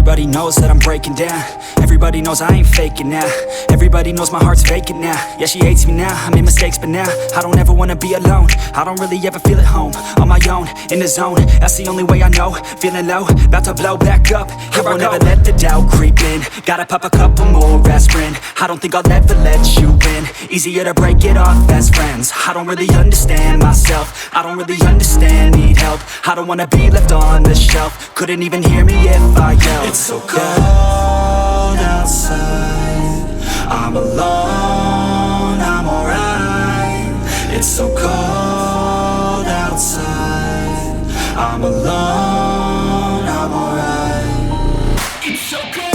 Everybody knows that I'm breaking down. Everybody knows I ain't faking now. Everybody knows my heart's vacant now. Yeah, she hates me now, I made mistakes but now I don't ever wanna be alone. I don't really ever feel at home. On my own, in the zone, that's the only way I know. Feeling low, about to blow back up. Here I won't ever let the doubt creep in. Gotta pop a couple more aspirin. I don't think I'll ever let you in. Easier to break it off best friends. I don't really understand myself. I don't really understand, need help. I don't wanna be left on the shelf. Couldn't even hear me if I yelled. It's so cold outside, I'm alone, I'm alright. It's so cold outside, I'm alone, I'm alright. It's so cold.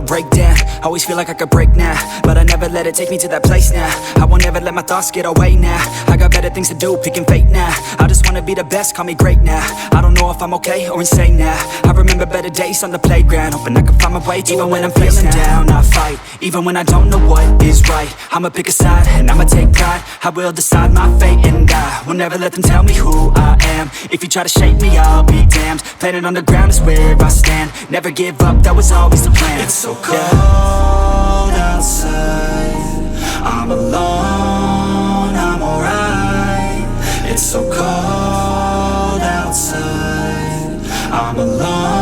Break down, always feel like I could break now, but I never let it take me to that place now. I won't ever let my thoughts get away now. I got better things to do, picking fate now. I just wanna be the best, call me great now. I don't know if I'm okay or insane now. I remember better days on the playground, hoping I can find my way. Even when I'm feeling down, I fight. Even when I don't know what is right, I'ma pick a side and I'ma take pride. I will decide my fate and I will never let them tell me who I am. If you try to shake me, I'll be damned. Planet on the ground is where I stand. Never give up, that was always the plan. It's so cold outside, I'm alone, I'm alright. It's so cold outside, I'm alone.